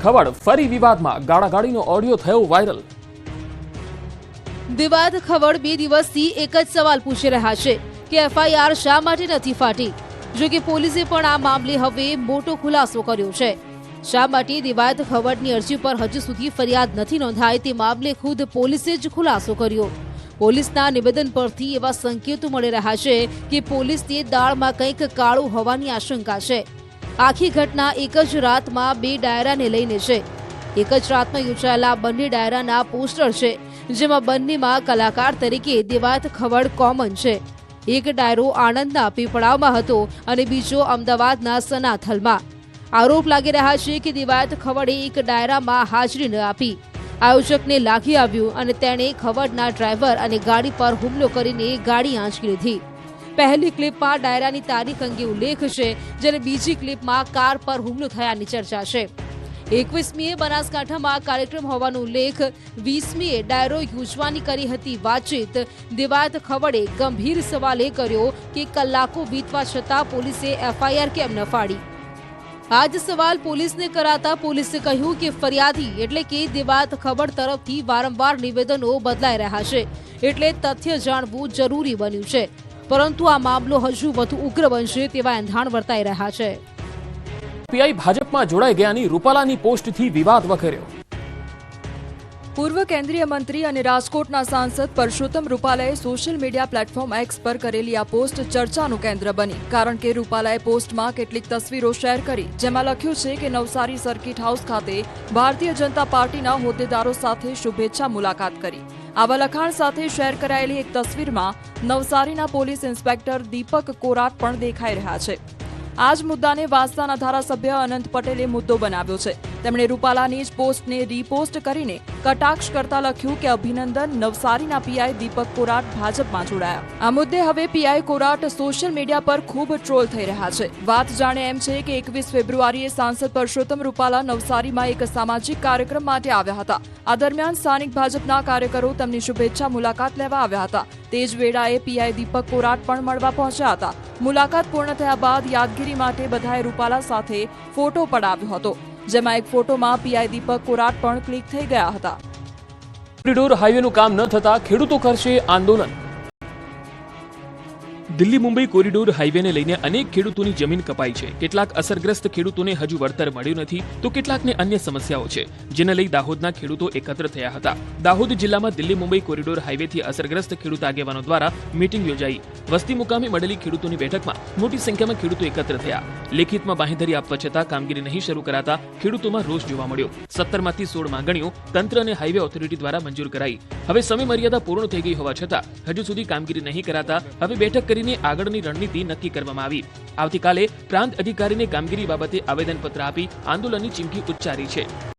ખવડ ફરી વિવાદમાં, ગાળાગાળીનો ઓડિયો થયો વાયરલ। દિવાદ ખવડ 2 દિવસથી એક જ સવાલ પૂછી રહ્યા છે કે એફઆઈઆર શા માટે નથી ફાટી। જો કે પોલીસે પણ આ મામલે હવે મોટો ખુલાસો કર્યો છે। શા માટે દિવાદ ખવડની અરજી પર હજુ સુધી ફરિયાદ નથી નોંધાઈ તે મામલે ખુદ પોલીસે જ ખુલાસો કર્યો। પોલીસના નિવેદન પરથી એવા સંકેતો મળી રહ્યા છે કે પોલીસને દાળમાં કંઈક કાળું હોવાની આશંકા છે। આખી ઘટના એક જ રાતમાં 2 ડાયરાને લઈને છે। એક જ રાતમાં યોજાયેલા બંને ડાયરાના પોસ્ટર છે, જેમાં બંનેમાં કલાકાર તરીકે દિવાદ ખવડ કોમન છે। એક ડાયરો આણંદના પીપળાવમાં હતો અને બીજો અમદાવાદના સનાથલમાં। આરોપ લાગી રહ્યા છે કે દિવાદ ખવડે એક ડાયરામાં હાજરી ન આપી। આયોજકને લાગી આવ્યું અને તેણે ખવડના ડ્રાઈવર અને ગાડી પર હુમલો કરીને ગાડી આંચકી લીધી। પહેલી ક્લિપમાં ડાયરાની તારીખ અંગે ઉલ્લેખ છે, જ્યારે બીજી ક્લિપમાં કાર પર હુમલો થયાની ચર્ચા છે। 21મીએ બનાસકાંઠામાં કાર્યક્રમ હોવાનો ઉલ્લેખ, 20મીએ ડાયરો યોજવાની કરી હતી વાતચીત। દિવાદ ખવડે ગંભીર સવાલ એ કર્યો કે કલાકો વીતવા છતાં પોલીસે એફઆઈઆર કેમ ન ફાડી। આ જ સવાલ પોલીસને કરાતા પોલીસે કહ્યું કે ફરિયાદી એટલે કે દિવાદ ખવડ તરફથી વારંવાર નિવેદનો બદલાઈ રહ્યા છે, એટલે તથ્ય જાણવું જરૂરી બન્યું છે। પરંતુ આ મામલો હજુ વધુ ઉગ્ર બનશે તેવા એંધાણ વર્તાઈ રહ્યા છે। પીઆઈ ભાજપમાં જોડાઈ ગયાની રૂપાલાની પોસ્ટથી વિવાદ વકર્યો। પૂર્વ કેન્દ્રીય મંત્રી અને રાજકોટના સાંસદ પરસોત્તમ રૂપાલાએ સોશિયલ મીડિયા પ્લેટફોર્મ એક્સ પર કરેલી આ પોસ્ટ ચર્ચાનું કેન્દ્ર બની, કારણ કે રૂપાલાએ પોસ્ટમાં કેટલીક તસવીરો શેર કરી, જેમાં લખ્યું છે કે નવસારી સર્કિટ હાઉસ ખાતે ભારતીય જનતા પાર્ટીના હોદ્દેદારો સાથે શુભેચ્છા મુલાકાત કરી। આવા લખાણ સાથે શેર કરાયેલી એક તસવીરમાં નવસારીના પોલીસ ઇન્સ્પેક્ટર દીપક કોરાટ પણ દેખાઈ રહ્યા છે। આ જ મુદ્દાને વાંસદાના ધારાસભ્ય અનંત પટેલે મુદ્દો બનાવ્યો છે। તેમણે રૂપાલાની જ પોસ્ટને રીપોસ્ટ કરીને કટાક્ષ કરતા લખ્યું કે અભિનંદન, નવસારીના પીઆઈ દીપક કોરાટ ભાજપમાં જોડાયા। આ મુદ્દે હવે પીઆઈ કોરાટ સોશિયલ મીડિયા પર ખૂબ ટ્રોલ થઈ રહ્યા છે। વાત જાણે એમ છે કે 21 ફેબ્રુઆરીએ સાંસદ પરસોત્તમ રૂપાલા નવસારીમાં એક સામાજિક કાર્યક્રમ માટે આવ્યા હતા। આ દરમિયાન સ્થાનિક ભાજપના કાર્યકરો તેમની શુભેચ્છા મુલાકાત લેવા આવ્યા હતા। તે જ વેળાએ પીઆઈ દીપક કોરાટ પણ મળવા પહોંચ્યા હતા। મુલાકાત પૂર્ણ થયા બાદ યાદગીરી માટે બધાએ રૂપાલા સાથે ફોટો પડાવ્યો હતો, જેમાં એક ફોટોમાં પીઆઈ દીપક કોરાટ પણ ક્લિક થઈ ગયા હતા। કોરિડોર હાઈવેનું કામ ન થતા ખેડૂતો કરશે આંદોલન। દિલ્હી મુંબઈ કોરિડોર હાઈવેને લઈને અનેક ખેડૂતોની જમીન કપાઈ છે। કેટલાક અસરગ્રસ્ત ખેડૂતોને હજુ વળતર મળ્યું નથી, તો કેટલાકને અન્ય સમસ્યાઓ છે, જેને લઈ દાહોદના ખેડૂતો એકત્ર થયા હતા। દાહોદ જિલ્લામાં દિલ્હી મુંબઈ કોરિડોર હાઈવેથી અસરગ્રસ્ત ખેડૂત આગેવાનો દ્વારા મીટિંગ યોજાઈ। વસ્તી મુકામે મળેલી ખેડૂતોની બેઠકમાં મોટી સંખ્યામાં ખેડૂતો એકત્ર થયા। લેખિતમાં બાંહેધરી આપવા છતાં કામગીરી નહીં શરૂ કરાતા ખેડૂતોમાં રોષ જોવા મળ્યો। 17માંથી 16 માંગણીઓ તંત્ર અને હાઈવે ઓથોરિટી દ્વારા મંજૂર કરાઈ। હવે સમય મર્યાદા પૂર્ણ થઈ ગઈ હોવા છતાં હજુ સુધી કામગીરી નહીં કરાતા હવે બેઠક કરીને આગળની રણનીતિ નક્કી કરવામાં આવી। આવતીકાલે પ્રાંત અધિકારીને કામગીરી બાબતે આવેદનપત્ર આપી આંદોલનની ચીમકી ઉચ્ચારી છે।